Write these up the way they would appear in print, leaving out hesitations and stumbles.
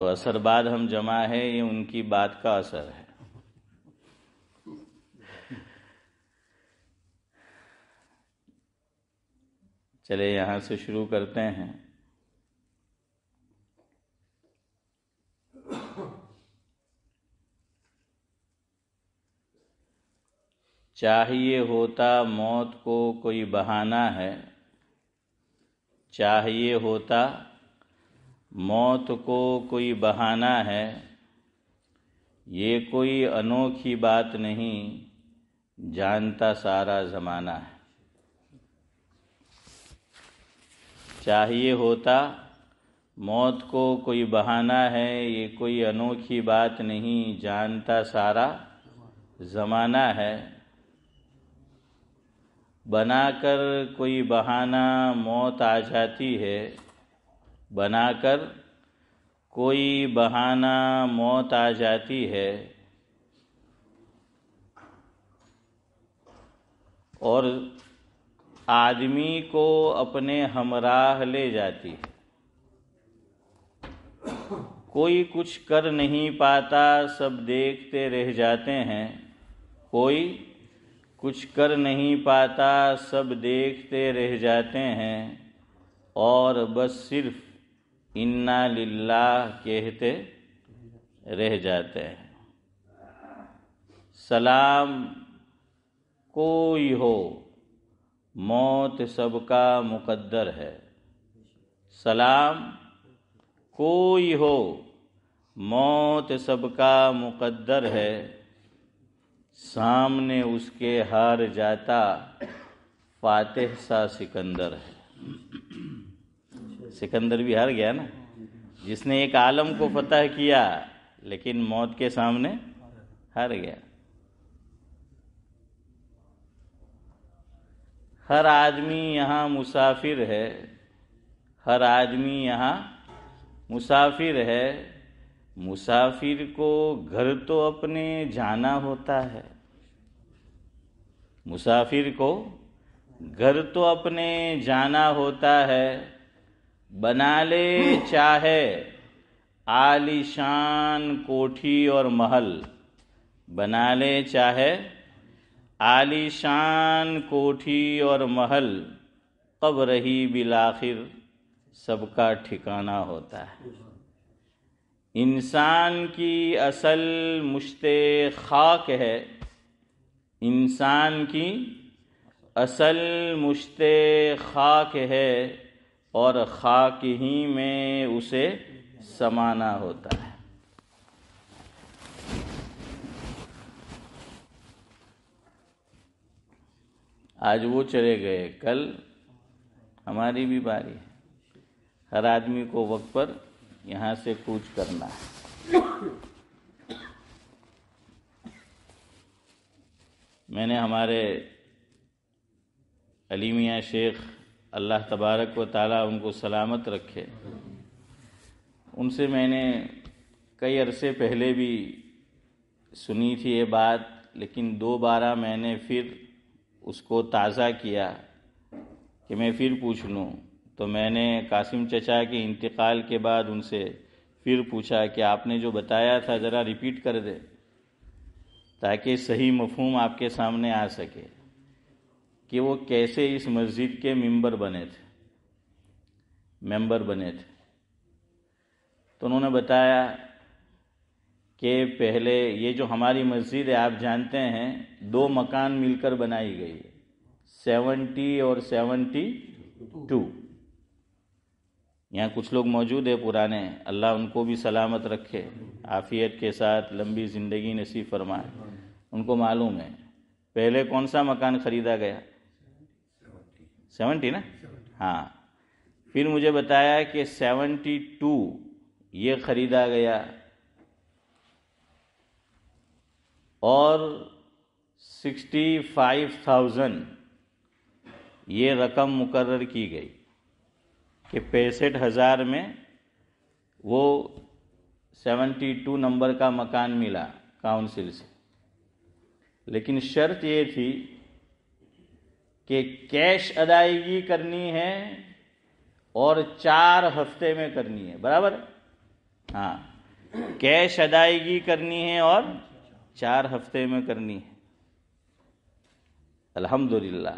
تو اثر بعد ہم جمع ہے، یہ ان کی بات کا اثر ہے۔ چلے یہاں سے شروع کرتے ہیں۔ چاہیے ہوتا موت کو کوئی بہانہ ہے، چاہیے ہوتا موت کو کوئی بہانہ ہے، یہ کوئی انوکھی بات نہیں، جانتا سارا زمانہ ہے۔ چاہیے ہوتا موت کو کوئی بہانہ ہے، یہ کوئی انوکھی بات نہیں، جانتا سارا زمانہ ہے۔ بنا کر کوئی بہانہ موت آ جاتی ہے، بنا کر کوئی بہانہ موت آ جاتی ہے، اور آدمی کو اپنے ہمراہ لے جاتی ہے۔ کوئی کچھ کر نہیں پاتا، سب دیکھتے رہ جاتے ہیں، کوئی کچھ کر نہیں پاتا، سب دیکھتے رہ جاتے ہیں، اور بس صرف انا للہ کہتے رہ جاتے ہیں۔ سلام کوئی ہو موت سب کا مقدر ہے، سلام کوئی ہو موت سب کا مقدر ہے، سامنے اس کے ہار جاتا فاتح سا سکندر ہے۔ سکندر بھی ہار گیا نا، جس نے ایک عالم کو فتح کیا لیکن موت کے سامنے ہار گیا۔ ہر آدمی یہاں مسافر ہے، ہر آدمی یہاں مسافر ہے، مسافر کو گھر تو اپنے جانا ہوتا ہے، مسافر کو گھر تو اپنے جانا ہوتا ہے، بنا لے چاہے عالی شان کوٹھی اور محل، بنا لے چاہے عالی شان کوٹھی اور محل، قبر ہی بالآخر سب کا ٹھکانہ ہوتا ہے۔ انسان کی اصل مشت خاک ہے، انسان کی اصل مشت خاک ہے، اور خاک ہی میں اسے سمانا ہوتا ہے۔ آج وہ چلے گئے، کل ہماری بھی باری ہے۔ ہر آدمی کو وقت پر یہاں سے کوچ کرنا ہے۔ میں نے ہمارے علی میاں شیخ، اللہ تبارک و تعالیٰ ان کو سلامت رکھے، ان سے میں نے کئی عرصے پہلے بھی سنی تھی یہ بات، لیکن دوبارہ میں نے پھر اس کو تازہ کیا کہ میں پھر پوچھ لوں، تو میں نے قاسم چچا کے انتقال کے بعد ان سے پھر پوچھا کہ آپ نے جو بتایا تھا ذرا ریپیٹ کر دے، تاکہ صحیح مفہوم آپ کے سامنے آ سکے کہ وہ کیسے اس مسجد کے ممبر بنے تھے۔ تو انہوں نے بتایا کہ پہلے یہ جو ہماری مسجد ہے آپ جانتے ہیں 2 مکان مل کر بنائی گئی ہے، 70 اور 72۔ یہاں کچھ لوگ موجود ہیں پرانے، اللہ ان کو بھی سلامت رکھے، عافیت کے ساتھ لمبی زندگی نصیب فرمائے۔ ان کو معلوم ہے پہلے کون سا مکان خریدا گیا، 70 نا، ہاں۔ پھر مجھے بتایا کہ 72 یہ خریدا گیا، اور 65,000 یہ رقم مقرر کی گئی کہ 65,000 میں وہ 72 نمبر کا مکان ملا کاؤنسل سے، لیکن شرط یہ تھی کہ کیش ادائیگی کرنی ہے اور 4 ہفتے میں کرنی ہے، برابر؟ ہاں، کیش ادائیگی کرنی ہے اور 4 ہفتے میں کرنی ہے۔ الحمدللہ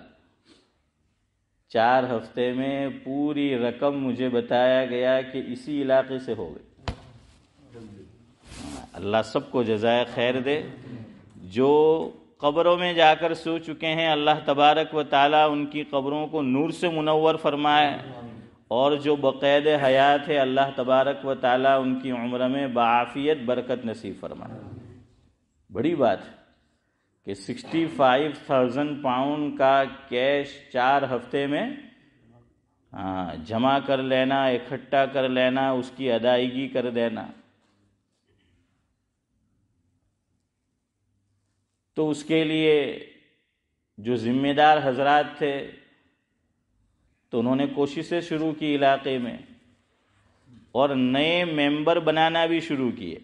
4 ہفتے میں پوری رقم مجھے بتایا گیا کہ اسی علاقے سے ہو گئی۔ اللہ سب کو جزائے خیر دے۔ جو قبروں میں جا کر سو چکے ہیں، اللہ تبارک و تعالیٰ ان کی قبروں کو نور سے منور فرمائے، اور جو بقید حیات ہے اللہ تبارک و تعالیٰ ان کی عمر میں بعافیت برکت نصیب فرمائے۔ بڑی بات ہے کہ 65,000 پاؤنڈ کا کیش 4 ہفتے میں جمع کر لینا، اکٹھا کر لینا، اس کی ادائیگی کر دینا۔ تو اس کے لیے جو ذمہ دار حضرات تھے تو انہوں نے کوششیں شروع کی علاقے میں، اور نئے ممبر بنانا بھی شروع کیے،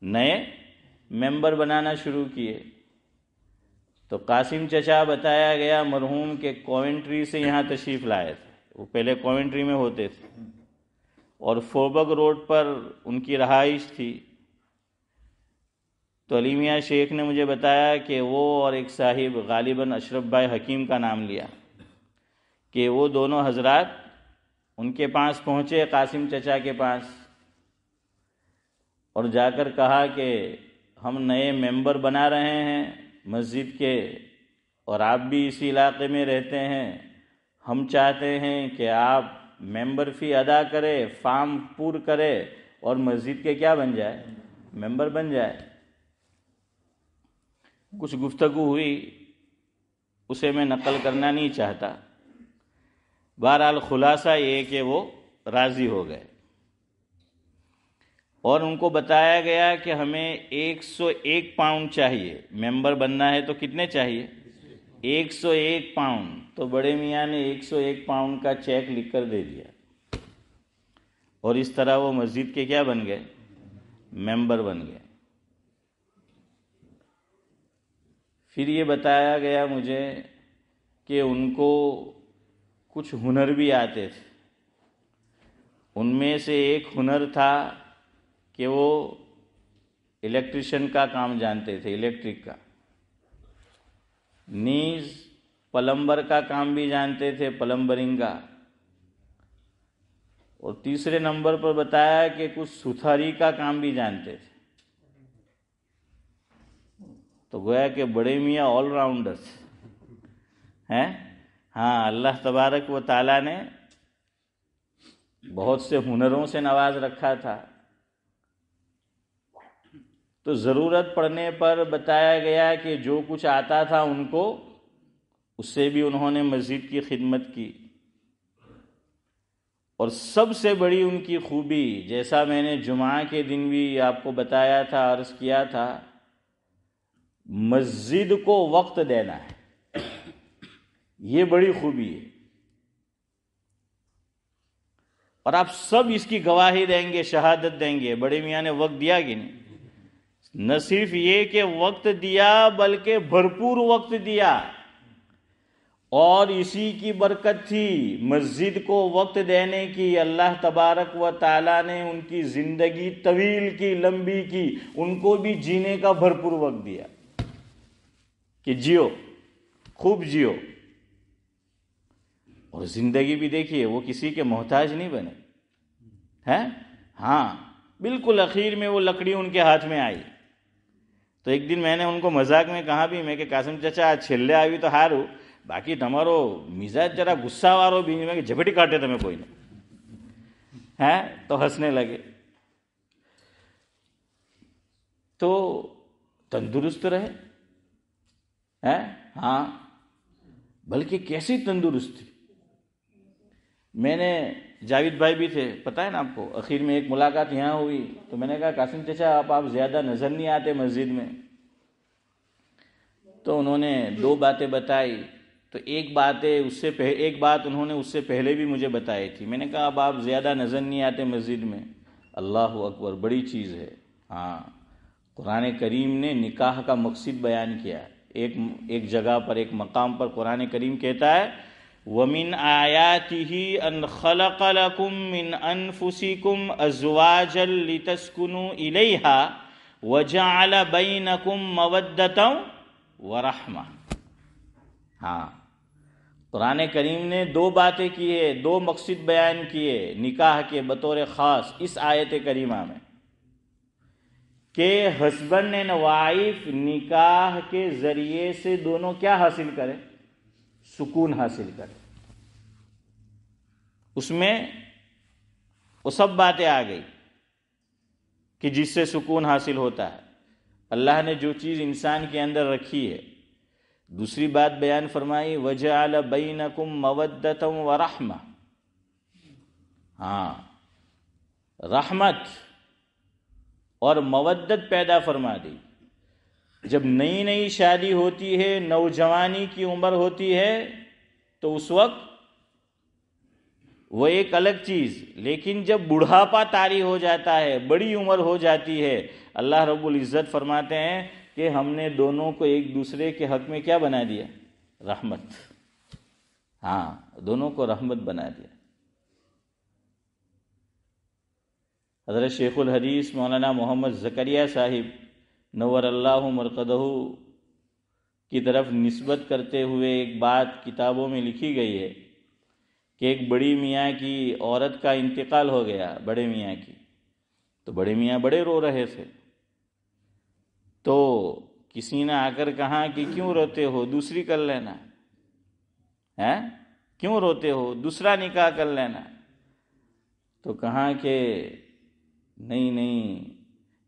نئے ممبر بنانا شروع کیے۔ تو قاسم چچا بتایا گیا مرحوم کے کوونٹری سے یہاں تشریف لائے تھے، وہ پہلے کوونٹری میں ہوتے تھے، اور فوبگ روڈ پر ان کی رہائش تھی۔ تو علی میاں شیخ نے مجھے بتایا کہ وہ اور ایک صاحب غالباً اشرف بھائی حکیم کا نام لیا، کہ وہ دونوں حضرات ان کے پاس پہنچے، قاسم چچا کے پاس، اور جا کر کہا کہ ہم نئے ممبر بنا رہے ہیں مسجد کے، اور آپ بھی اسی علاقے میں رہتے ہیں، ہم چاہتے ہیں کہ آپ ممبر فی ادا کرے، فارم پور کرے، اور مسجد کے کیا بن جائے، ممبر بن جائے۔ کچھ گفتگو ہوئی، اسے میں نقل کرنا نہیں چاہتا۔ بہرحال خلاصہ یہ کہ وہ راضی ہو گئے، اور ان کو بتایا گیا کہ ہمیں 101 پاؤنڈ چاہیے، ممبر بننا ہے تو کتنے چاہیے، 101 پاؤنڈ۔ تو بڑے میاں نے 101 پاؤنڈ کا چیک لکھ کر دے دیا، اور اس طرح وہ مسجد کے کیا بن گئے، ممبر بن گئے۔ پھر یہ بتایا گیا مجھے کہ ان کو کچھ ہنر بھی آتے تھے۔ ان میں سے ایک ہنر تھا کہ وہ الیکٹریشین کا کام جانتے تھے، الیکٹرک کا، نیز پلمبر کا کام بھی جانتے تھے، پلمبرنگ کا، اور تیسرے نمبر پر بتایا کہ کچھ ستھاری کا کام بھی جانتے تھے۔ تو گویا کہ بڑے میاں آل راؤنڈرز ہیں۔ ہاں، اللہ تبارک و تعالیٰ نے بہت سے ہنروں سے نواز رکھا تھا۔ تو ضرورت پڑنے پر بتایا گیا کہ جو کچھ آتا تھا ان کو، اس سے بھی انہوں نے مسجد کی خدمت کی۔ اور سب سے بڑی ان کی خوبی، جیسا میں نے جمعہ کے دن بھی آپ کو بتایا تھا، عرض کیا تھا، مسجد کو وقت دینا ہے، یہ بڑی خوبی ہے۔ اور آپ سب اس کی گواہی دیں گے، شہادت دیں گے، بڑے میاں نے وقت دیا کہ نہیں؟ نہ صرف یہ کہ وقت دیا، بلکہ بھرپور وقت دیا، اور اسی کی برکت تھی مسجد کو وقت دینے کی۔ اللہ تبارک و تعالیٰ نے ان کی زندگی طویل کی، لمبی کی، ان کو بھی جینے کا بھرپور وقت دیا کہ جیو، خوب جیو۔ اور زندگی بھی دیکھیے، وہ کسی کے محتاج نہیں بنے ہیں۔ ہاں، بالکل اخیر میں وہ لکڑی ان کے ہاتھ میں آئی۔ تو ایک دن میں نے ان کو مذاق میں کہا بھی، میں کہ قاسم چچا چھلے آئی تو ہارو، باقی تمہارو مزاج ذرا غصہ وارو بھی میں کہ جھپٹی کاٹے تمہیں کوئی نہیں ہے۔ تو ہنسنے لگے۔ تو تندرست رہے ہیں، ہاں، بلکہ کیسی تندرست تھی۔ میں نے، جاوید بھائی بھی تھے، پتہ ہے نا آپ کو، اخیر میں ایک ملاقات یہاں ہوئی، تو میں نے کہا قاسم چچا آپ زیادہ نظر نہیں آتے مسجد میں۔ تو انہوں نے 2 باتیں بتائی۔ تو ایک بات انہوں نے اس سے پہلے بھی مجھے بتائی تھی۔ میں نے کہا اب آپ زیادہ نظر نہیں آتے مسجد میں، اللہ اکبر، بڑی چیز ہے۔ ہاں، قرآن کریم نے نکاح کا مقصد بیان کیا۔ ایک جگہ پر، ایک مقام پر قرآن کریم کہتا ہے وَمِنْ آيَاتِهِ أَنْ خَلَقَ لَكُم مِّنْ أَنفُسِكُمْ أَزْوَاجًا لِتَسْكُنُوا إِلَيْهَا وَجَعَلَ بَيْنَكُم مَّوَدَّةً وَرَحْمَةً۔ ہاں، قرآن کریم نے دو باتیں کی ہے، دو مقصد بیان کیے نکاح کے بطور خاص اس آیت کریمہ میں، کہ ہسبینڈ اینڈ وائف نکاح کے ذریعے سے دونوں کیا حاصل کریں؟ سکون حاصل کریں۔ اس میں وہ سب باتیں آ گئی کہ جس سے سکون حاصل ہوتا ہے۔ اللہ نے جو چیز انسان کے اندر رکھی ہے، دوسری بات بیان فرمائی وَجَعَلَ بَيْنَكُمْ مَوَدَّةً وَرَحْمَةً۔ ہاں، رحمت اور مودت پیدا فرما دی۔ جب نئی نئی شادی ہوتی ہے، نوجوانی کی عمر ہوتی ہے، تو اس وقت وہ ایک الگ چیز، لیکن جب بڑھاپا طاری ہو جاتا ہے، بڑی عمر ہو جاتی ہے، اللہ رب العزت فرماتے ہیں کہ ہم نے دونوں کو ایک دوسرے کے حق میں کیا بنا دیا؟ رحمت۔ ہاں، دونوں کو رحمت بنا دیا۔ حضرت شیخ الحدیث مولانا محمد زکریا صاحب نور اللہ مرقدہ کی طرف نسبت کرتے ہوئے ایک بات کتابوں میں لکھی گئی ہے کہ ایک بڑی میاں کی عورت کا انتقال ہو گیا، بڑے میاں کی، تو بڑے میاں بڑے رو رہے تھے، تو کسی نے آ کر کہا کہ کیوں روتے ہو، دوسری کر لینا ہے، کیوں روتے ہو، دوسرا نکاح کر لینا۔ تو کہا کہ نہیں،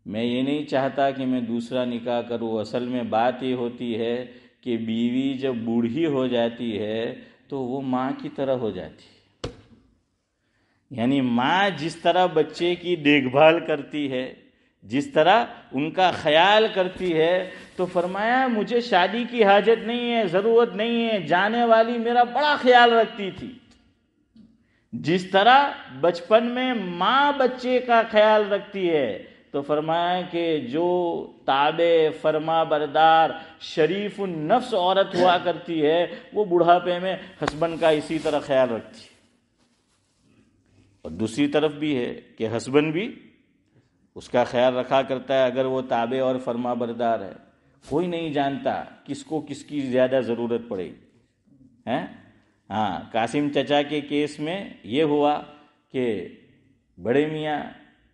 میں یہ نہیں چاہتا کہ میں دوسرا نکاح کروں، اصل میں بات یہ ہوتی ہے کہ بیوی جب بوڑھی ہو جاتی ہے تو وہ ماں کی طرح ہو جاتی ہے، یعنی ماں جس طرح بچے کی دیکھ بھال کرتی ہے، جس طرح ان کا خیال کرتی ہے، تو فرمایا مجھے شادی کی حاجت نہیں ہے، ضرورت نہیں ہے، جانے والی میرا بڑا خیال رکھتی تھی۔ جس طرح بچپن میں ماں بچے کا خیال رکھتی ہے، تو فرمایا کہ جو تابع فرما بردار شریف النفس عورت ہوا کرتی ہے، وہ بڑھاپے میں ہسبینڈ کا اسی طرح خیال رکھتی ہے۔ اور دوسری طرف بھی ہے کہ ہسبینڈ بھی اس کا خیال رکھا کرتا ہے اگر وہ تابع اور فرما بردار ہے۔ کوئی نہیں جانتا کس کو کس کی زیادہ ضرورت پڑے گی۔ ہاں، قاسم چچا کے کیس میں یہ ہوا کہ بڑے میاں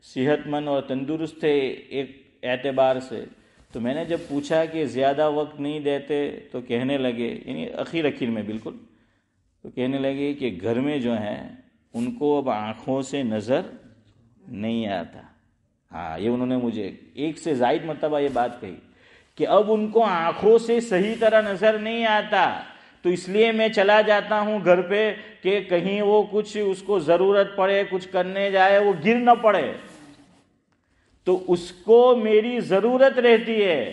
صحت مند اور تندرست تھے ایک اعتبار سے، تو میں نے جب پوچھا کہ زیادہ وقت نہیں دیتے تو کہنے لگے، یعنی اخیر میں بالکل، تو کہنے لگے کہ گھر میں جو ہیں ان کو اب آنکھوں سے نظر نہیں آتا۔ ہاں، یہ انہوں نے مجھے ایک سے زائد مرتبہ یہ بات کہی کہ اب ان کو آنکھوں سے صحیح طرح نظر نہیں آتا، تو اس لیے میں چلا جاتا ہوں گھر پہ کہ کہیں وہ کچھ اس کو ضرورت پڑے، کچھ کرنے جائے، وہ گر نہ پڑے، تو اس کو میری ضرورت رہتی ہے،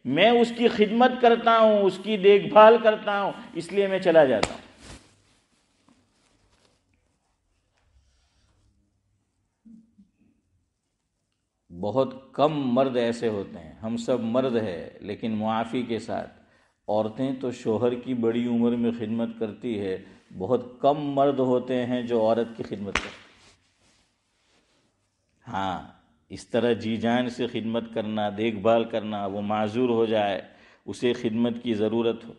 میں اس کی خدمت کرتا ہوں، اس کی دیکھ بھال کرتا ہوں، اس لیے میں چلا جاتا ہوں۔ بہت کم مرد ایسے ہوتے ہیں، ہم سب مرد ہیں لیکن معافی کے ساتھ، عورتیں تو شوہر کی بڑی عمر میں خدمت کرتی ہے، بہت کم مرد ہوتے ہیں جو عورت کی خدمت کرتے ہیں۔ ہاں، اس طرح جی جان سے خدمت کرنا، دیکھ بھال کرنا، وہ معذور ہو جائے، اسے خدمت کی ضرورت ہو،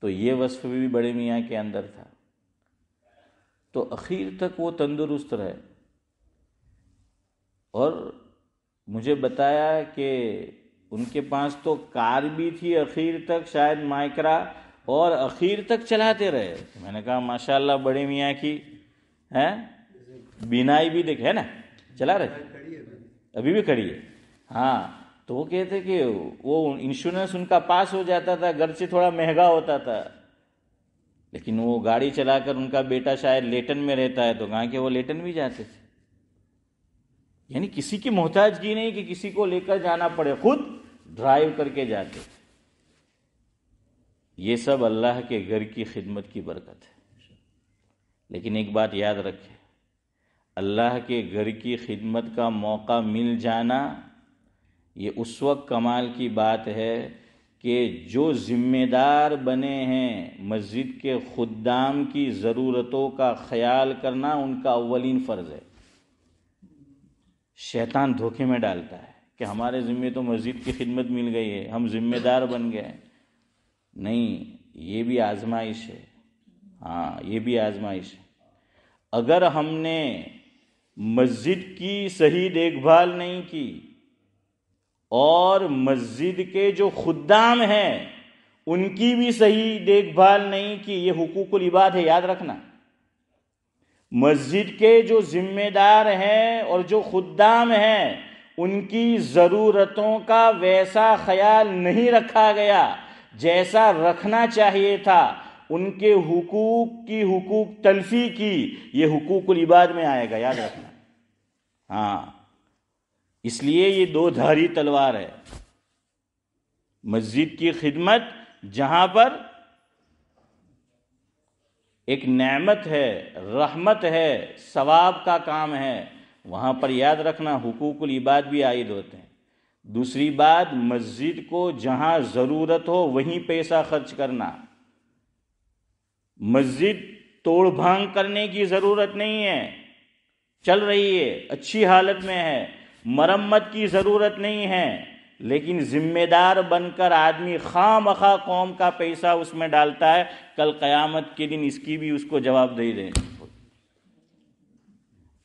تو یہ وصف بھی بڑے میاں کے اندر تھا، تو اخیر تک وہ تندرست رہے۔ اور مجھے بتایا کہ ان کے پاس تو کار بھی تھی اخیر تک، شاید مائکرا، اور اخیر تک چلاتے رہے۔ میں نے کہا ماشاءاللہ بڑے میاں کی بینائی بھی دیکھ ہے نا، چلا رہے، ابھی بھی کھڑی ہے۔ ہاں، تو وہ کہتے کہ وہ انشورنس ان کا پاس ہو جاتا تھا، گھر سے تھوڑا مہنگا ہوتا تھا، لیکن وہ گاڑی چلا کر، ان کا بیٹا شاید لیٹن میں رہتا ہے تو کہا کہ وہ لیٹن بھی جاتے تھے، یعنی کسی کی محتاجگی نہیں کہ کسی کو لے کر جانا پڑے، خود ڈرائیو کر کے جاتے۔ یہ سب اللہ کے گھر کی خدمت کی برکت ہے۔ لیکن ایک بات یاد رکھیں، اللہ کے گھر کی خدمت کا موقع مل جانا یہ اس وقت کمال کی بات ہے کہ جو ذمہ دار بنے ہیں مسجد کے خدام کی ضرورتوں کا خیال کرنا ان کا اولین فرض ہے۔ شیطان دھوکے میں ڈالتا ہے کہ ہمارے ذمے تو مسجد کی خدمت مل گئی ہے، ہم ذمہ دار بن گئے۔ نہیں، یہ بھی آزمائش ہے۔ ہاں، یہ بھی آزمائش ہے۔ اگر ہم نے مسجد کی صحیح دیکھ بھال نہیں کی اور مسجد کے جو خدام ہیں ان کی بھی صحیح دیکھ بھال نہیں کی، یہ حقوق العباد ہے، یاد رکھنا۔ مسجد کے جو ذمہ دار ہیں اور جو خدام ہیں ان کی ضرورتوں کا ویسا خیال نہیں رکھا گیا جیسا رکھنا چاہیے تھا، ان کے حقوق کی حقوق تلفی کی، یہ حقوق العباد میں آئے گا، یاد رکھنا۔ ہاں، اس لیے یہ دو دھاری تلوار ہے۔ مسجد کی خدمت جہاں پر ایک نعمت ہے، رحمت ہے، ثواب کا کام ہے، وہاں پر یاد رکھنا حقوق العباد بھی عائد ہوتے ہیں۔ دوسری بات، مسجد کو جہاں ضرورت ہو وہیں پیسہ خرچ کرنا۔ مسجد توڑ بھانگ کرنے کی ضرورت نہیں ہے، چل رہی ہے، اچھی حالت میں ہے، مرمت کی ضرورت نہیں ہے، لیکن ذمہ دار بن کر آدمی خواہ مخواہ قوم کا پیسہ اس میں ڈالتا ہے، کل قیامت کے دن اس کی بھی اس کو جواب دے دیں۔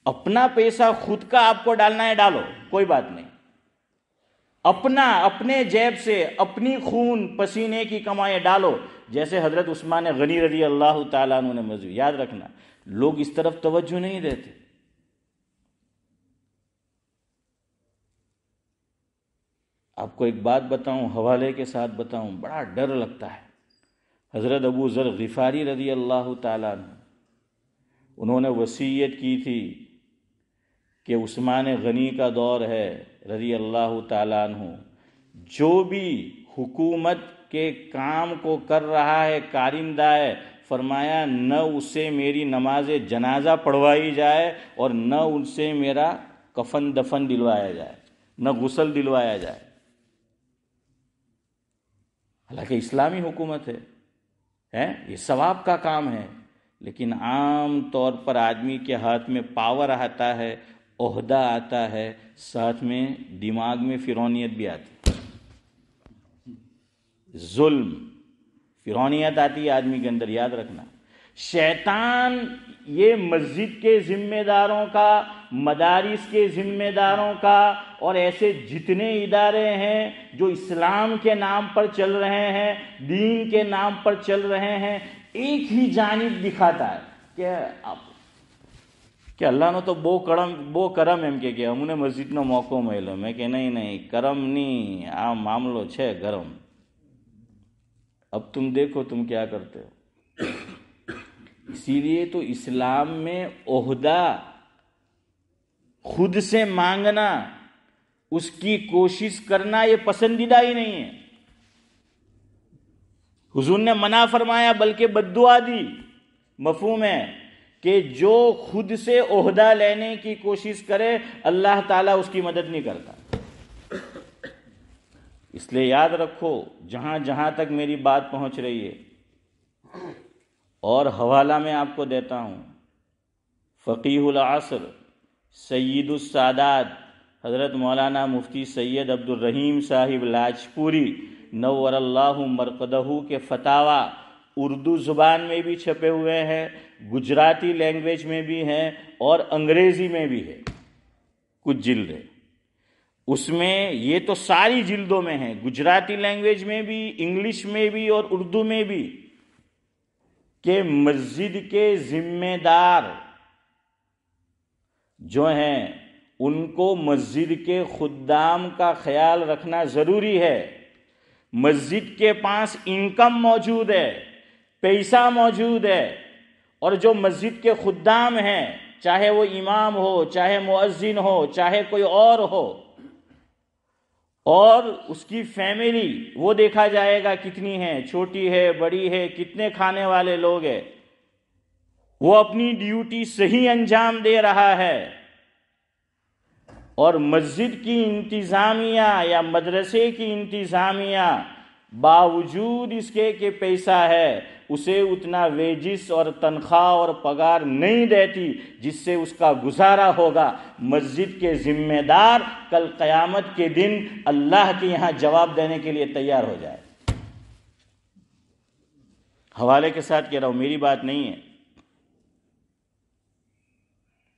اپنا پیسہ خود کا آپ کو ڈالنا ہے، ڈالو، کوئی بات نہیں۔ اپنے جیب سے اپنی خون پسینے کی کمائیں ڈالو، جیسے حضرت عثمان غنی رضی اللہ تعالیٰ عنہ نے مسجد، یاد رکھنا۔ لوگ اس طرف توجہ نہیں دیتے۔ آپ کو ایک بات بتاؤں، حوالے کے ساتھ بتاؤں، بڑا ڈر لگتا ہے۔ حضرت ابو ذر غفاری رضی اللہ تعالیٰ عنہ، انہوں نے وصیت کی تھی کہ عثمان غنی کا دور ہے رضی اللہ تعالیٰ عنہ، جو بھی حکومت کے کام کو کر رہا ہے، کارندہ ہے، فرمایا نہ اسے میری نماز جنازہ پڑھوائی جائے اور نہ ان سے میرا کفن دفن دلوایا جائے، نہ غسل دلوایا جائے۔ حالانکہ اسلامی حکومت ہے، یہ ثواب کا کام ہے، لیکن عام طور پر آدمی کے ہاتھ میں پاور آتا ہے، عہدہ آتا ہے، ساتھ میں دماغ میں فرعونیت بھی آتی ہے، ظلم، فرعونیت آتی ہے آدمی کے اندر، یاد رکھنا۔ شیطان یہ مسجد کے ذمہ داروں کا، مدارس کے ذمہ داروں کا اور ایسے جتنے ادارے ہیں جو اسلام کے نام پر چل رہے ہیں، دین کے نام پر چل رہے ہیں، ایک ہی جانب دکھاتا ہے کہ اللہ نے تو بو کرم એમ કે અમને મસ્જિદનો મોકો મળ્યો. મેં કે નહીં કરમની આ મામલો છે ગરમ. اب تم دیکھو تم کیا کرتے ہو. اسی لیے تو اسلام میں عہدہ خود سے مانگنا، اس کی کوشش کرنا یہ پسندیدہ ہی نہیں ہے. حضور نے منع فرمایا بلکہ بددعا دی. مفہوم ہے کہ جو خود سے عہدہ لینے کی کوشش کرے اللہ تعالیٰ اس کی مدد نہیں کرتا. اس لیے یاد رکھو جہاں جہاں تک میری بات پہنچ رہی ہے، اور حوالہ میں آپ کو دیتا ہوں، فقیہ العصر سید السادات حضرت مولانا مفتی سید عبد الرحیم صاحب لاجپوری نور اللہ مرقدہ کے فتاوی اردو زبان میں بھی چھپے ہوئے ہیں، گجراتی لینگویج میں بھی ہیں اور انگریزی میں بھی ہے. کچھ جلدیں اس میں، یہ تو ساری جلدوں میں ہیں، گجراتی لینگویج میں بھی، انگلش میں بھی اور اردو میں بھی، کہ مسجد کے ذمہ دار جو ہیں ان کو مسجد کے خدام کا خیال رکھنا ضروری ہے. مسجد کے پاس انکم موجود ہے، پیسہ موجود ہے، اور جو مسجد کے خدام ہیں، چاہے وہ امام ہو، چاہے مؤذن ہو، چاہے کوئی اور ہو، اور اس کی فیملی وہ دیکھا جائے گا کتنی ہے، چھوٹی ہے، بڑی ہے، کتنے کھانے والے لوگ ہیں، وہ اپنی ڈیوٹی صحیح انجام دے رہا ہے. اور مسجد کی انتظامیہ یا مدرسے کی انتظامیہ باوجود اس کے کہ پیسہ ہے اسے اتنا ویجز اور تنخواہ اور پگار نہیں دیتی جس سے اس کا گزارا ہوگا. مسجد کے ذمہ دار کل قیامت کے دن اللہ کے یہاں جواب دینے کے لیے تیار ہو جائے. حوالے کے ساتھ کہہ رہا ہوں، میری بات نہیں ہے،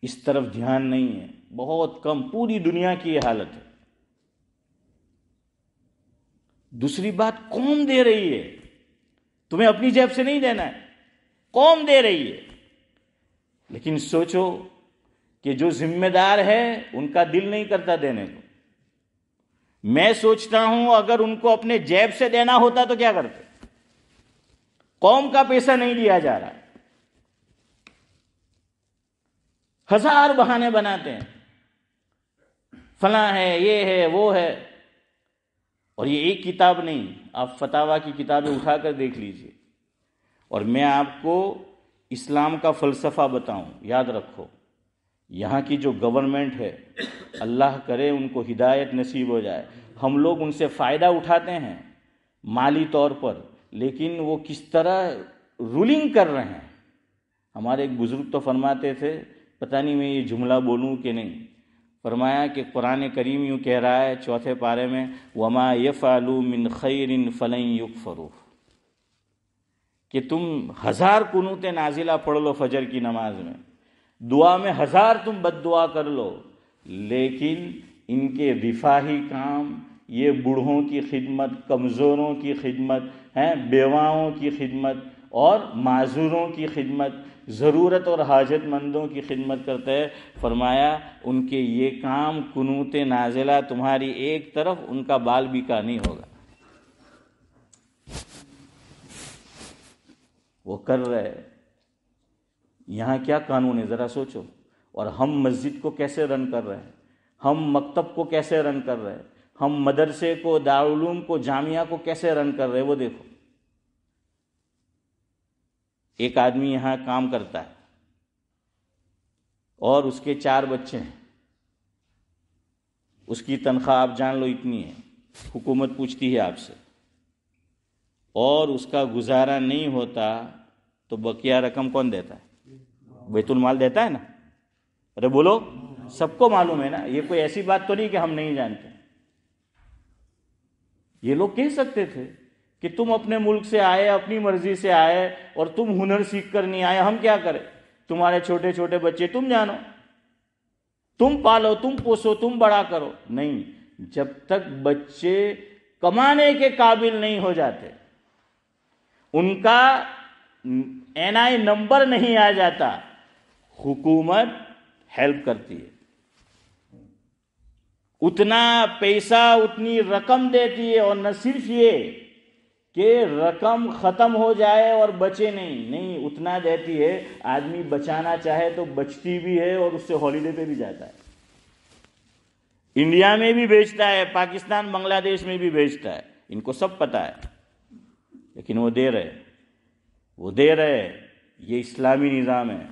اس طرف دھیان نہیں ہے، بہت کم، پوری دنیا کی یہ حالت ہے. دوسری بات، قوم دے رہی ہے، تمہیں اپنی جیب سے نہیں دینا ہے، قوم دے رہی ہے. لیکن سوچو کہ جو ذمہ دار ہے ان کا دل نہیں کرتا دینے کو. میں سوچتا ہوں اگر ان کو اپنے جیب سے دینا ہوتا تو کیا کرتے؟ قوم کا پیسہ نہیں دیا جا رہا، ہزار بہانے بناتے ہیں، فلاں ہے، یہ ہے، وہ ہے. اور یہ ایک کتاب نہیں، آپ فتاویٰ کی کتابیں اٹھا کر دیکھ لیجئے. اور میں آپ کو اسلام کا فلسفہ بتاؤں، یاد رکھو، یہاں کی جو گورنمنٹ ہے، اللہ کرے ان کو ہدایت نصیب ہو جائے، ہم لوگ ان سے فائدہ اٹھاتے ہیں مالی طور پر، لیکن وہ کس طرح رولنگ کر رہے ہیں. ہمارے ایک بزرگ تو فرماتے تھے، پتہ نہیں میں یہ جملہ بولوں کہ نہیں، فرمایا کہ قرآن کریم یوں کہہ رہا ہے 4 پارے میں، وَمَا يَفْعَلُوا مِنْ خَيْرٍ فَلَنْ يُكْفَرُوهُ، کہ تم 1000 قنوت نازلہ پڑھ لو فجر کی نماز میں، دعا میں 1000 تم بد دعا کر لو، لیکن ان کے دفاعی کام، یہ بوڑھوں کی خدمت، کمزوروں کی خدمت، بیواؤں کی خدمت اور معذوروں کی خدمت، ضرورت اور حاجت مندوں کی خدمت کرتا ہے. فرمایا ان کے یہ کام قنوت نازلہ تمہاری ایک طرف، ان کا بال بھی کا نہیں ہوگا. وہ کر رہے. یہاں کیا قانون ہے ذرا سوچو. اور ہم مسجد کو کیسے رن کر رہے ہیں، ہم مکتب کو کیسے رن کر رہے ہیں، ہم مدرسے کو، دارالعلوم کو، جامعہ کو کیسے رن کر رہے ہیں. وہ دیکھو، ایک آدمی یہاں کام کرتا ہے اور اس کے 4 بچے ہیں، اس کی تنخواہ آپ جان لو اتنی ہے، حکومت پوچھتی ہے آپ سے، اور اس کا گزارا نہیں ہوتا تو بقیہ رقم کون دیتا ہے؟ بیت المال دیتا ہے نا. ارے بولو، سب کو معلوم ہے نا، یہ کوئی ایسی بات تو نہیں کہ ہم نہیں جانتے. یہ لوگ کہہ سکتے تھے کہ تم اپنے ملک سے آئے، اپنی مرضی سے آئے اور تم ہنر سیکھ کر نہیں آئے، ہم کیا کریں؟ تمہارے چھوٹے چھوٹے بچے تم جانو، تم پالو، تم پوسو، تم بڑا کرو. نہیں، جب تک بچے کمانے کے قابل نہیں ہو جاتے، ان کا NI نمبر نہیں آ جاتا، حکومت ہیلپ کرتی ہے، اتنا پیسہ، اتنی رقم دیتی ہے. اور نہ صرف یہ کہ رقم ختم ہو جائے اور بچے نہیں، اتنا دیتی ہے، آدمی بچانا چاہے تو بچتی بھی ہے اور اس سے ہالیڈے پہ بھی جاتا ہے. انڈیا میں بھی بھیجتا ہے، پاکستان، بنگلہ دیش میں بھی بھیجتا ہے، ان کو سب پتا ہے. لیکن وہ دے رہے. یہ اسلامی نظام ہے.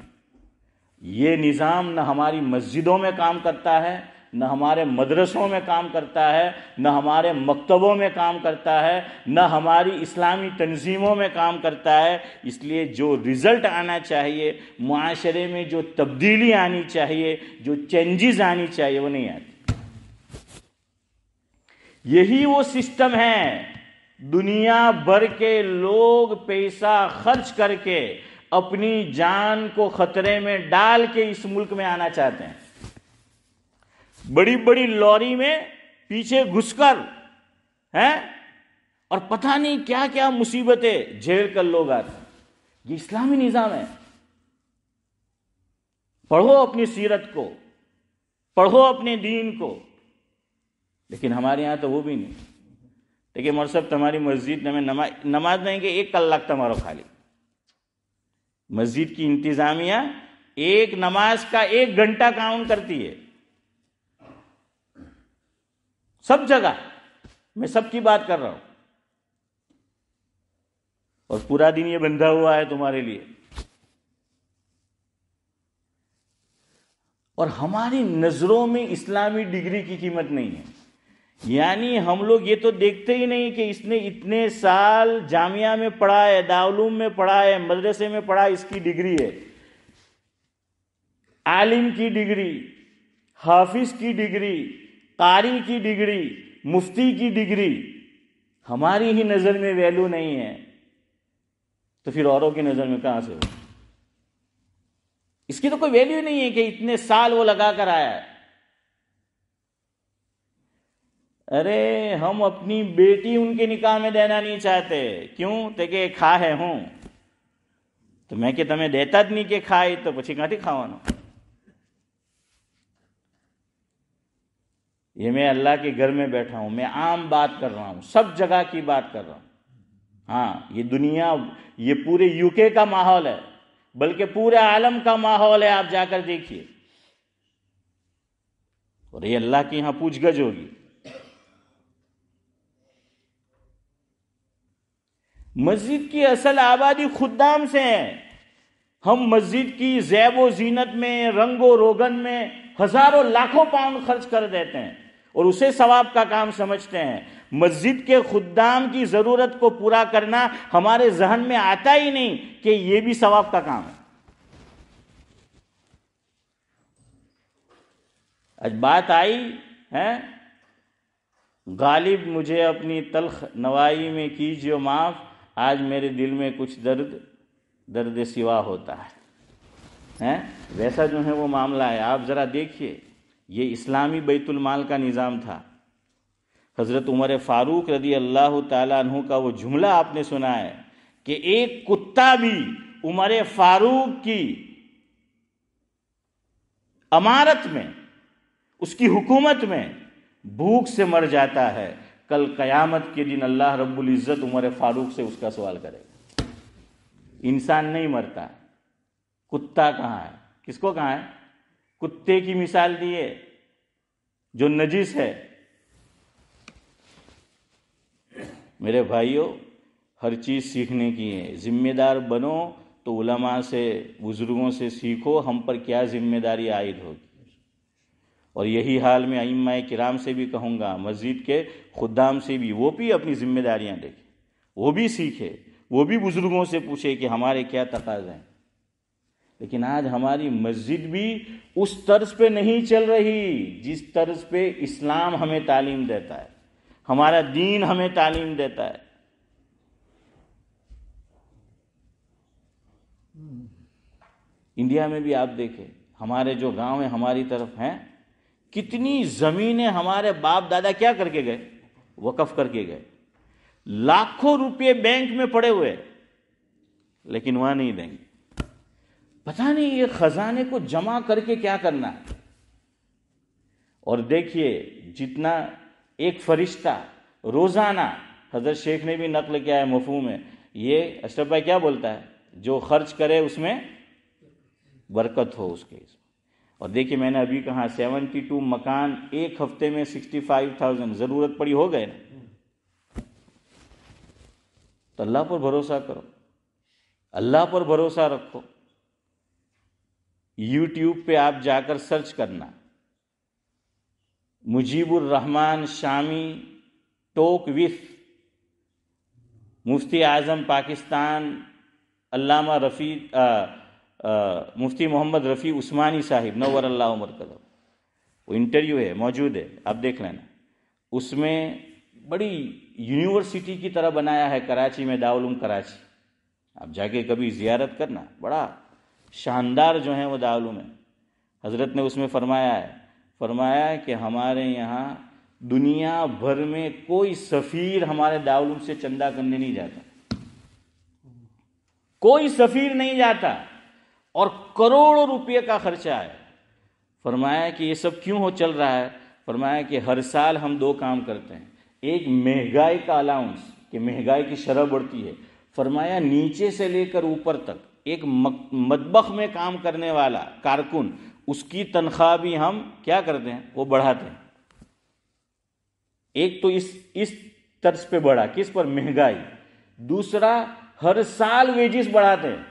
یہ نظام نہ ہماری مسجدوں میں کام کرتا ہے، نہ ہمارے مدرسوں میں کام کرتا ہے، نہ ہمارے مکتبوں میں کام کرتا ہے، نہ ہماری اسلامی تنظیموں میں کام کرتا ہے. اس لیے جو رزلٹ آنا چاہیے، معاشرے میں جو تبدیلی آنی چاہیے، جو چینجز آنی چاہیے، وہ نہیں آتی. یہی وہ سسٹم ہے. دنیا بھر کے لوگ پیسہ خرچ کر کے اپنی جان کو خطرے میں ڈال کے اس ملک میں آنا چاہتے ہیں. بڑی بڑی لوری میں پیچھے گھس کر اور پتہ نہیں کیا کیا مصیبتیں جھیل کر لوگ آتے ہیں. یہ اسلامی نظام ہے. پڑھو اپنی سیرت کو، پڑھو اپنے دین کو. لیکن ہمارے یہاں تو وہ بھی نہیں. دیکھیں مول صاحب، تمہاری مسجد میں نماز نہیں کہ 1 کلاک تمہارا خالی. مسجد کی انتظامیہ ایک نماز کا 1 گھنٹہ کاؤنٹ کرتی ہے، سب جگہ. میں سب کی بات کر رہا ہوں. اور پورا دن یہ بندھا ہوا ہے تمہارے لیے. اور ہماری نظروں میں اسلامی ڈگری کی قیمت نہیں ہے. یعنی ہم لوگ یہ تو دیکھتے ہی نہیں کہ اس نے اتنے سال جامعہ میں پڑھا ہے، دارالعلوم میں پڑھا ہے، مدرسے میں پڑھا، اس کی ڈگری ہے، عالم کی ڈگری، حافظ کی ڈگری، قاری کی ڈگری، مفتی کی ڈگری، ہماری ہی نظر میں ویلیو نہیں ہے تو پھر اوروں کی نظر میں کہاں سے ہو؟ اس کی تو کوئی ویلیو نہیں ہے کہ اتنے سال وہ لگا کر آیا ہے۔ ارے ہم اپنی بیٹی ان کے نکاح میں دینا نہیں چاہتے، کیوں؟ کہ کھا ہے ہوں تو میں کہ تمہیں دیتا نہیں کہ کھائی تو پچھی کہاں تھی کھاوانا۔ یہ میں اللہ کے گھر میں بیٹھا ہوں، میں عام بات کر رہا ہوں، سب جگہ کی بات کر رہا ہوں۔ ہاں یہ دنیا، یہ پورے یو کے کا ماحول ہے، بلکہ پورے عالم کا ماحول ہے، آپ جا کر دیکھیے، اور یہ اللہ کے یہاں پوچھ گچھ ہوگی۔ مسجد کی اصل آبادی خدام سے ہے۔ ہم مسجد کی زیب و زینت میں، رنگ و روگن میں ہزاروں لاکھوں پاؤنڈ خرچ کر دیتے ہیں اور اسے ثواب کا کام سمجھتے ہیں۔ مسجد کے خدام کی ضرورت کو پورا کرنا ہمارے ذہن میں آتا ہی نہیں کہ یہ بھی ثواب کا کام ہے۔ آج بات آئی ہے، غالب مجھے اپنی تلخ نوائی میں کیجیے معاف، آج میرے دل میں کچھ درد سوا ہوتا ہے۔ ویسا جو ہے وہ معاملہ ہے۔ آپ ذرا دیکھیے، یہ اسلامی بیت المال کا نظام تھا۔ حضرت عمر فاروق رضی اللہ تعالیٰ عنہ کا وہ جملہ آپ نے سنا ہے کہ ایک کتا بھی عمر فاروق کی امارت میں، اس کی حکومت میں بھوک سے مر جاتا ہے، کل قیامت کے دن اللہ رب العزت عمر فاروق سے اس کا سوال کرے گا۔ انسان نہیں مرتا، کتا کہاں ہے؟ کس کو کہاں ہے؟ کتے کی مثال دی ہے جو نجس ہے۔ میرے بھائیوں، ہر چیز سیکھنے کی ہے، ذمہ دار بنو تو علماء سے، بزرگوں سے سیکھو ہم پر کیا ذمہ داری عائد ہوگی۔ اور یہی حال میں ائمہ کرام سے بھی کہوں گا، مسجد کے خدام سے بھی، وہ بھی اپنی ذمہ داریاں دیکھیں، وہ بھی سیکھے، وہ بھی بزرگوں سے پوچھے کہ ہمارے کیا تقاضے ہیں۔ لیکن آج ہماری مسجد بھی اس طرز پہ نہیں چل رہی جس طرز پہ اسلام ہمیں تعلیم دیتا ہے، ہمارا دین ہمیں تعلیم دیتا ہے۔ انڈیا میں بھی آپ دیکھیں، ہمارے جو گاؤں ہیں ہماری طرف ہیں، کتنی زمینیں ہمارے باپ دادا کیا کر کے گئے؟ وقف کر کے گئے۔ لاکھوں روپے بینک میں پڑے ہوئے، لیکن وہاں نہیں دیں گے۔ پتہ نہیں یہ خزانے کو جمع کر کے کیا کرنا ہے۔ اور دیکھیے، جتنا ایک فرشتہ روزانہ، حضرت شیخ نے بھی نقل کیا ہے مفہوم ہے، یہ اشرف بھائی کیا بولتا ہے، جو خرچ کرے اس میں برکت ہو اس کے۔ اور دیکھیے میں نے ابھی کہا 72 مکان ایک ہفتے میں 65,000 ضرورت پڑی ہو گئے نا۔ تو اللہ پر بھروسہ کرو، اللہ پر بھروسہ رکھو۔ یوٹیوب پہ آپ جا کر سرچ کرنا، مجیب الرحمن شامی ٹوک وتھ مفتی اعظم پاکستان علامہ مفتی محمد رفیع عثمانی صاحب نور اللہ مرکزہ، وہ انٹرویو ہے، موجود ہے، آپ دیکھ لینا۔ اس میں بڑی یونیورسٹی کی طرح بنایا ہے کراچی میں، دارالعلوم کراچی، آپ جا کے کبھی زیارت کرنا، بڑا شاندار جو ہے وہ دارالعلوم ہے۔ حضرت نے اس میں فرمایا ہے کہ ہمارے یہاں دنیا بھر میں کوئی سفیر ہمارے دارالعلوم سے چندہ کرنے نہیں جاتا، کوئی سفیر نہیں جاتا، اور کروڑوں روپے کا خرچہ ہے۔ فرمایا کہ یہ سب کیوں چل رہا ہے؟ فرمایا کہ ہر سال ہم 2 کام کرتے ہیں، ایک مہنگائی کا الاؤنس، کہ مہنگائی کی شرح بڑھتی ہے۔ فرمایا نیچے سے لے کر اوپر تک ایک مطبخ میں کام کرنے والا کارکن، اس کی تنخواہ بھی ہم کیا کرتے ہیں؟ وہ بڑھاتے ہیں۔ ایک تو اس طرز پہ بڑھا، کس پر؟ مہنگائی۔ دوسرا، ہر سال ویجز بڑھاتے ہیں۔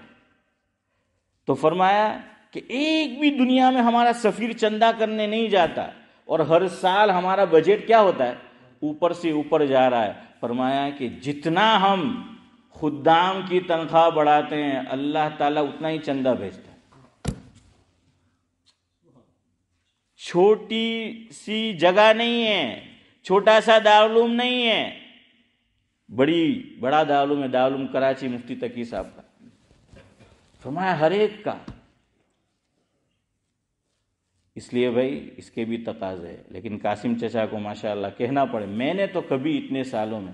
تو فرمایا کہ ایک بھی دنیا میں ہمارا سفیر چندہ کرنے نہیں جاتا، اور ہر سال ہمارا بجٹ کیا ہوتا ہے؟ اوپر سے اوپر جا رہا ہے. فرمایا کہ جتنا ہم خدام کی تنخواہ بڑھاتے ہیں اللہ تعالیٰ اتنا ہی چندہ بھیجتا ہے. چھوٹی سی جگہ نہیں ہے، چھوٹا سا دارالعلوم نہیں ہے، بڑا دارالعلوم ہے، دارالعلوم کراچی مفتی تقی صاحب کا. فرمایا ہر ایک کا. اس لیے بھائی اس کے بھی تقاضے ہے. لیکن قاسم چچا کو ماشاءاللہ کہنا پڑے، میں نے تو کبھی اتنے سالوں میں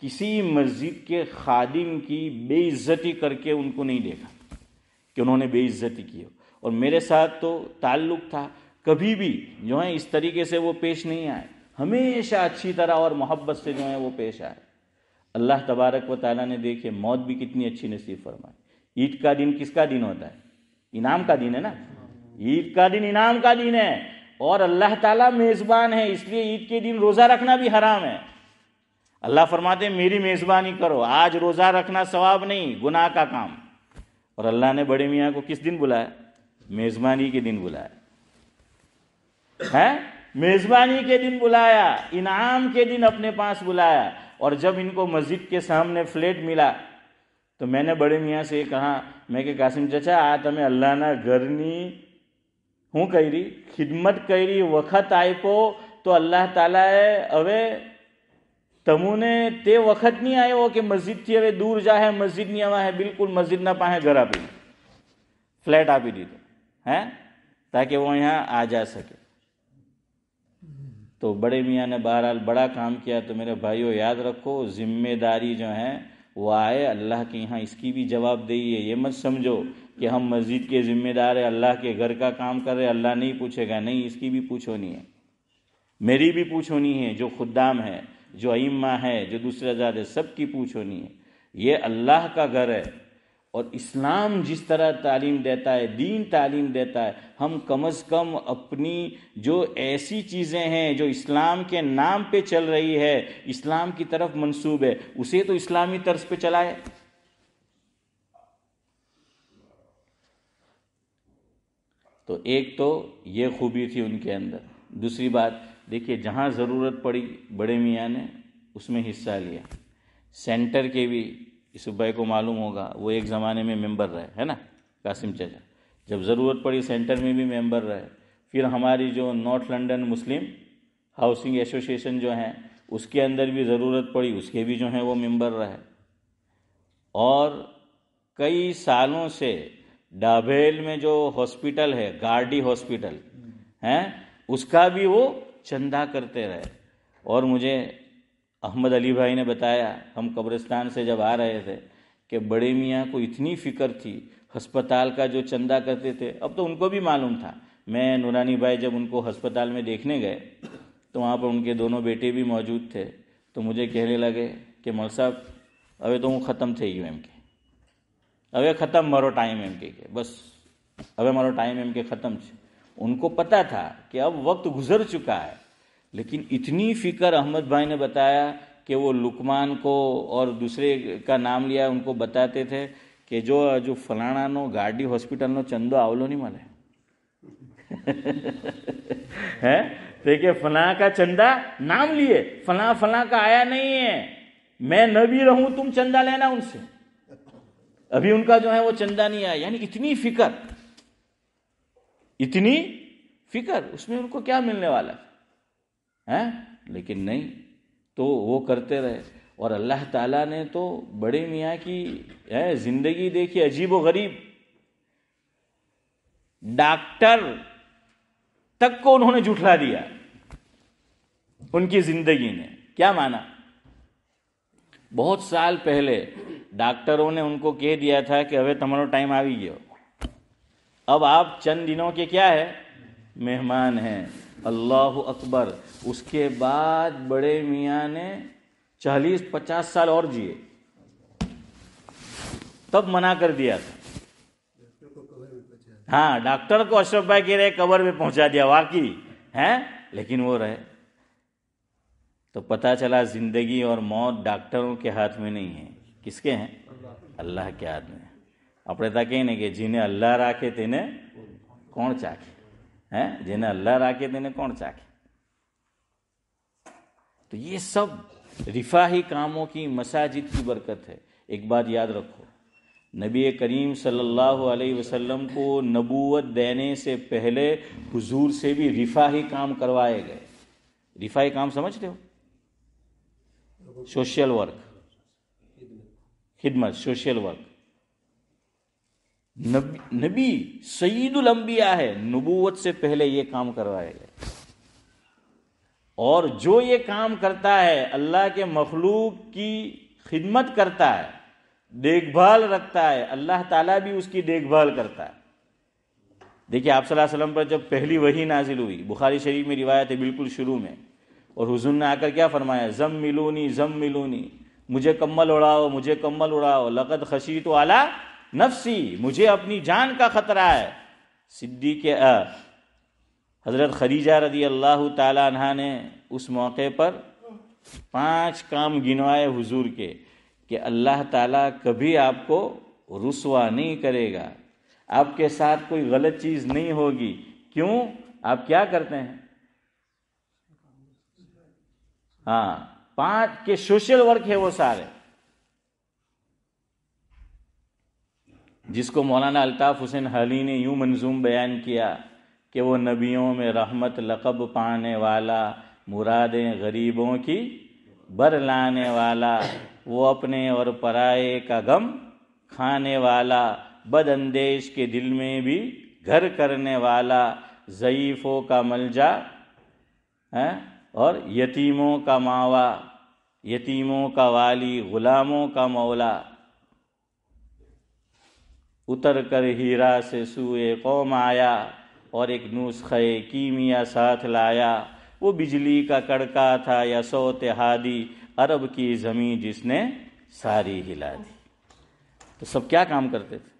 کسی مسجد کے خادم کی بے عزتی کر کے ان کو نہیں دیکھا کہ انہوں نے بے عزتی کی ہو. اور میرے ساتھ تو تعلق تھا، کبھی بھی جو ہے اس طریقے سے وہ پیش نہیں آئے، ہمیشہ اچھی طرح اور محبت سے جو ہے وہ پیش آئے. اللہ تبارک و تعالیٰ نے دیکھے موت بھی کتنی اچھی نصیب فرمائی. عید کا دن کس کا دن ہوتا ہے؟ انعام کا دن ہے نا. عید کا دن انعام کا دن ہے اور اللہ تعالیٰ میزبان ہے، اس لیے عید کے دن روزہ رکھنا بھی حرام ہے. اللہ فرماتے ہیں میری میزبانی کرو. آج روزہ رکھنا ثواب نہیں، گناہ کا کام. اور اللہ نے بڑے میاں کو کس دن بلایا؟ میزبانی کے دن بلایا ہے، میزبانی کے دن بلایا، انعام کے دن اپنے پاس بلایا. اور جب ان کو مسجد کے سامنے فلیٹ ملا تو میں نے بڑے میاں سے کہا، میں کہ قاسم چچا آ تمہیں اللہ نہ گھرنی ہوں کہی رہی خدمت کہی رہی وقت آئی پو تو اللہ تعالیٰ اوے تمونے تے وقت نہیں آئے ہو کہ مسجد تھی اوے دور جا ہے، مسجد نہیں آوا ہے، بالکل مسجد نہ پاہے گھر آپ فلیٹ آپ ہی دی تو ہے تاکہ وہ یہاں آ جا سکے. تو بڑے میاں نے بہرحال بڑا کام کیا. تو میرے بھائیو یاد رکھو ذمہ داری جو ہے وہ آئے اللہ کے یہاں، اس کی بھی جواب دہی ہے. یہ مت سمجھو کہ ہم مسجد کے ذمہ دار ہیں، اللہ کے گھر کا کام کر رہے اللہ نہیں پوچھے گا. نہیں، اس کی بھی پوچھ ہونی ہے، میری بھی پوچھ ہونی ہے، جو خدام ہے، جو ائمہ ہے، جو دوسرے ذات ہے، سب کی پوچھ ہونی ہے. یہ اللہ کا گھر ہے اور اسلام جس طرح تعلیم دیتا ہے، دین تعلیم دیتا ہے، ہم کم از کم اپنی جو ایسی چیزیں ہیں جو اسلام کے نام پہ چل رہی ہے، اسلام کی طرف منسوب ہے، اسے تو اسلامی طرز پہ چلائے. تو ایک تو یہ خوبی تھی ان کے اندر. دوسری بات دیکھیے، جہاں ضرورت پڑی بڑے میاں نے اس میں حصہ لیا. سینٹر کے بھی اس بھائی کو معلوم ہوگا، وہ ایک زمانے میں ممبر رہے ہے نا قاسم چچا. جب ضرورت پڑی سینٹر میں بھی ممبر رہے. پھر ہماری جو نارتھ لنڈن مسلم ہاؤسنگ ایسوسیشن جو ہیں اس کے اندر بھی ضرورت پڑی، اس کے بھی جو ہیں وہ ممبر رہے. اور کئی سالوں سے ڈابھیل میں جو ہاسپٹل ہے گارڈی ہاسپٹل ہے اس کا بھی وہ چندہ کرتے رہے. اور مجھے احمد علی بھائی نے بتایا، ہم قبرستان سے جب آ رہے تھے، کہ بڑے میاں کو اتنی فکر تھی ہسپتال کا جو چندہ کرتے تھے. اب تو ان کو بھی معلوم تھا. میں نورانی بھائی جب ان کو ہسپتال میں دیکھنے گئے تو وہاں پر ان کے دونوں بیٹے بھی موجود تھے. تو مجھے کہنے لگے کہ مول صاحب اوے تو وہ ختم تھے یو ایم کے، اوے ختم مارو ٹائم ایم کے بس اوے مارو ٹائم ایم کے ختم تھے. ان کو پتا تھا کہ اب وقت گزر چکا ہے، لیکن اتنی فکر احمد بھائی نے بتایا کہ وہ لقمان کو اور دوسرے کا نام لیا، ان کو بتاتے تھے کہ جو فلانا نو گارڈی ہاسپٹل نو چندو آولو نہیں ملے ہے دیکھیں فلاں کا چندہ نام لیے، فلاں فلاں کا آیا نہیں ہے. میں نہ بھی رہوں تم چندہ لینا ان سے. ابھی ان کا جو ہے وہ چندہ نہیں آیا. یعنی اتنی فکر اس میں ان کو کیا ملنے والا ہے، لیکن نہیں، تو وہ کرتے رہے. اور اللہ تعالیٰ نے تو بڑے میاں کی زندگی دیکھی عجیب و غریب. ڈاکٹر تک کو انہوں نے جھٹلا دیا ان کی زندگی نے. کیا مانا؟ بہت سال پہلے ڈاکٹروں نے ان کو کہہ دیا تھا کہ ابھی تمہارا ٹائم آ گیا، اب آپ چند دنوں کے کیا ہے مہمان ہیں. اللہ اکبر. اس کے بعد بڑے میاں نے 40-50 سال اور جیے، تب منع کر دیا تھا. ہاں ڈاکٹر کو اشرف بھائی کہہ رہے قبر میں پہنچا دیا، واقعی ہیں، لیکن وہ رہے. تو پتہ چلا زندگی اور موت ڈاکٹروں کے ہاتھ میں نہیں ہے. کس کے ہیں؟ اللہ کے ہاتھ میں. આપણે તા કહીએ ને કે જેને અલ્લાહ રાખે તેને કોણ ચાખે, હે જેને અલ્લાહ રાખે તેને કોણ ચાખે. تو یہ سب رفاہی کاموں کی مساجد کی برکت ہے. ایک بات یاد رکھو، نبی کریم صلی اللہ علیہ وسلم کو نبوت دینے سے پہلے حضور سے بھی رفاہی کام کروائے گئے. رفاہی کام سمجھتے ہو؟ سوشل ورک، خدمت، سوشل ورک. نبی سید الانبیاء ہے، نبوت سے پہلے یہ کام کروائے گئے. اور جو یہ کام کرتا ہے، اللہ کے مخلوق کی خدمت کرتا ہے، دیکھ بھال رکھتا ہے، اللہ تعالیٰ بھی اس کی دیکھ بھال کرتا ہے. دیکھیے آپ صلی اللہ علیہ وسلم پر جب پہلی وحی نازل ہوئی، بخاری شریف میں روایت ہے بالکل شروع میں، اور حضور نے آ کر کیا فرمایا؟ زملونی زملونی، مجھے کمبل اڑاؤ، مجھے کمبل اڑاؤ. لقد خشیت علی نفسی، مجھے اپنی جان کا خطرہ ہے. صدیق حضرت خدیجہ رضی اللہ تعالی عنہا نے اس موقع پر 5 کام گنوائے حضور کے کہ اللہ تعالیٰ کبھی آپ کو رسوا نہیں کرے گا، آپ کے ساتھ کوئی غلط چیز نہیں ہوگی. کیوں؟ آپ کیا کرتے ہیں؟ 5 کے سوشل ورک ہے وہ سارے، جس کو مولانا الطاف حسین حلی نے یوں منظوم بیان کیا کہ وہ نبیوں میں رحمت لقب پانے والا، مرادیں غریبوں کی بر لانے والا، وہ اپنے اور پرائے کا غم کھانے والا، بد اندیش کے دل میں بھی گھر کرنے والا، ضعیفوں کا ملجا اور یتیموں کا ماوا، یتیموں کا والی، غلاموں کا مولا. اتر کر ہیرا سے سوئے قوم آیا، اور ایک نسخہ کیمیا ساتھ لایا. وہ بجلی کا کڑکا تھا یا صوت ہادی، عرب کی زمین جس نے ساری ہلا دی. تو سب کیا کام کرتے تھے؟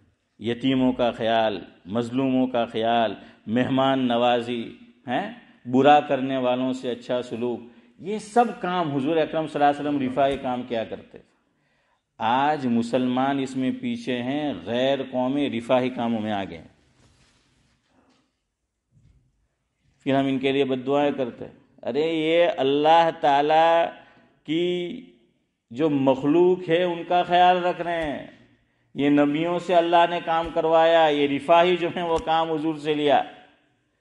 یتیموں کا خیال، مظلوموں کا خیال، مہمان نوازی، برا کرنے والوں سے اچھا سلوک. یہ سب کام حضور اکرم صلی اللہ علیہ وسلم رفاہی کام کیا کرتے تھے. آج مسلمان اس میں پیچھے ہیں، غیر قومی رفاہی کاموں میں آگے ہیں. پھر ہم ان کے لیے بد دعائیں کرتے ہیں. ارے یہ اللہ تعالی کی جو مخلوق ہے ان کا خیال رکھ رہے ہیں. یہ نبیوں سے اللہ نے کام کروایا، یہ رفاہی جو ہیں وہ کام حضور سے لیا.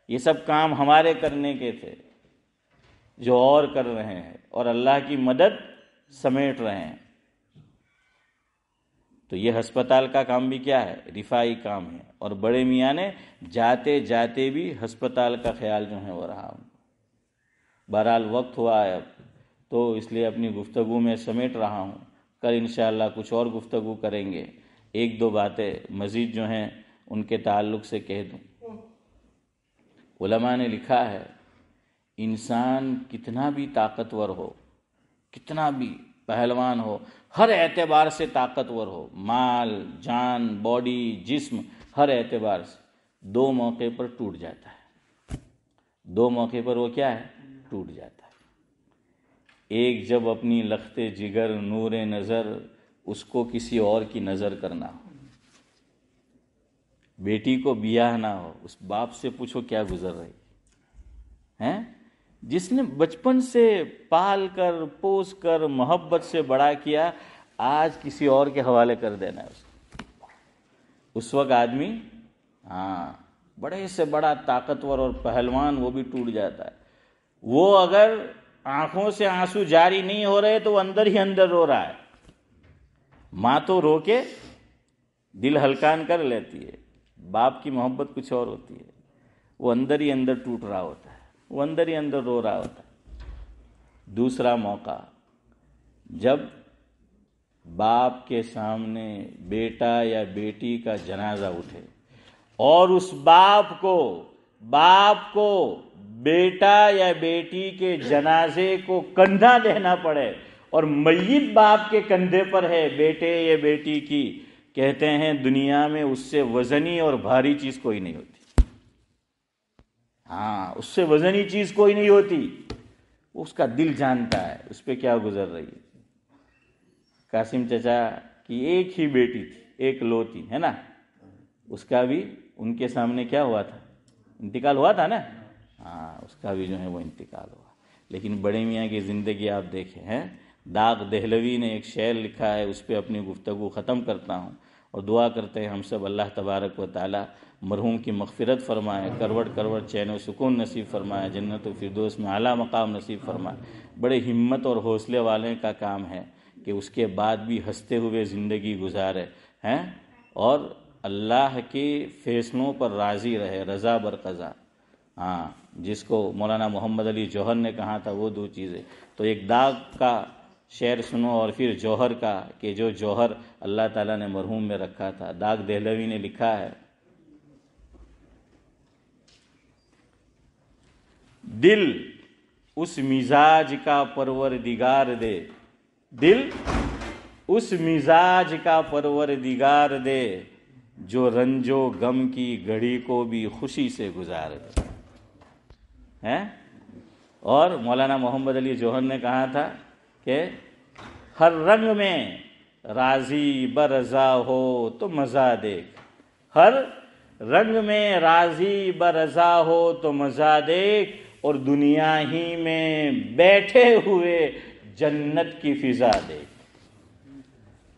یہ سب کام ہمارے کرنے کے تھے جو اور کر رہے ہیں، اور اللہ کی مدد سمیٹ رہے ہیں. تو یہ ہسپتال کا کام بھی کیا ہے؟ رفاہی کام ہے. اور بڑے میاں نے جاتے جاتے بھی ہسپتال کا خیال جو ہے وہ رہا. بہرحال وقت ہوا ہے اب تو اس لیے اپنی گفتگو میں سمیٹ رہا ہوں. کل انشاءاللہ کچھ اور گفتگو کریں گے. 1-2 باتیں مزید جو ہیں ان کے تعلق سے کہہ دوں. علماء نے لکھا ہے انسان کتنا بھی طاقتور ہو، کتنا بھی پہلوان ہو، ہر اعتبار سے طاقتور ہو، مال، جان، باڈی، جسم، ہر اعتبار سے 2 موقع پر ٹوٹ جاتا ہے. 2 موقع پر وہ کیا ہے؟ ٹوٹ جاتا ہے. ایک جب اپنی لخت جگر نور نظر اس کو کسی اور کی نظر کرنا ہو. بیٹی کو بیاہ نہ ہو، اس باپ سے پوچھو کیا گزر رہی ہے، جس نے بچپن سے پال کر پوس کر محبت سے بڑا کیا، آج کسی اور کے حوالے کر دینا ہے اس کو. اس وقت آدمی بڑے سے بڑا طاقتور اور پہلوان وہ بھی ٹوٹ جاتا ہے. وہ اگر آنکھوں سے آنسو جاری نہیں ہو رہے تو وہ اندر ہی اندر رو رہا ہے. ماں تو رو کے دل ہلکان کر لیتی ہے، باپ کی محبت کچھ اور ہوتی ہے. وہ اندر ہی اندر ٹوٹ رہا ہوتا ہے، وہ اندر ہی اندر رو رہا ہوتا ہے. دوسرا موقع جب باپ کے سامنے بیٹا یا بیٹی کا جنازہ اٹھے اور اس باپ کو بیٹا یا بیٹی کے جنازے کو کندھا دینا پڑے، اور میت باپ کے کندھے پر ہے بیٹے یا بیٹی کی، کہتے ہیں دنیا میں اس سے وزنی اور بھاری چیز کوئی نہیں ہوتی. اس سے وزنی چیز کوئی نہیں ہوتی. اس کا دل جانتا ہے اس پہ کیا گزر رہی ہے. قاسم چچا کی ایک ہی بیٹی تھی، ایک لوتی ہے نا، اس کا بھی ان کے سامنے کیا ہوا تھا؟ انتقال ہوا تھا نا. اس کا بھی جو ہے وہ انتقال ہوا. لیکن بڑے میاں کی زندگی آپ دیکھیں ہیں. داغ دہلوی نے ایک شعر لکھا ہے، اس پہ اپنی گفتگو ختم کرتا ہوں اور دعا کرتے ہیں ہم سب اللہ تبارک و تعالی مرحوم کی مغفرت فرمائے، کروڑ کروڑ چین و سکون نصیب فرمائے، جنت و فردوس میں اعلیٰ مقام نصیب فرمائے. بڑے ہمت اور حوصلے والے کا کام ہے کہ اس کے بعد بھی ہنستے ہوئے زندگی گزارے ہیں اور اللہ کے فیصلوں پر راضی رہے، رضا بر قضا. ہاں، جس کو مولانا محمد علی جوہر نے کہا تھا وہ دو چیزیں. تو ایک داغ کا شعر سنو اور پھر جوہر کا، کہ جو جوہر اللہ تعالیٰ نے مرحوم میں رکھا تھا. داغ دہلوی نے لکھا ہے، دل اس مزاج کا پروردگار دے، دل اس مزاج کا پروردگار دے، جو رنج و غم کی گھڑی کو بھی خوشی سے گزار دے. ہیں؟ اور مولانا محمد علی جوہر نے کہا تھا کہ ہر رنگ میں راضی برضا ہو تو مزہ دیکھ، ہر رنگ میں راضی برضا ہو تو مزہ دیکھ، اور دنیا ہی میں بیٹھے ہوئے جنت کی فضا دیکھ.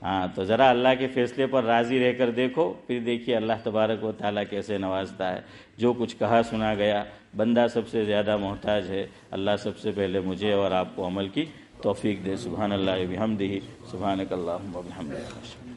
ہاں، تو ذرا اللہ کے فیصلے پر راضی رہ کر دیکھو، پھر دیکھیے اللہ تبارک و تعالیٰ کیسے نوازتا ہے. جو کچھ کہا سنا گیا، بندہ سب سے زیادہ محتاج ہے. اللہ سب سے پہلے مجھے اور آپ کو عمل کی توفیق دے. سبحان اللہ و بحمدہ، سبحانک اللہم و بحمدک.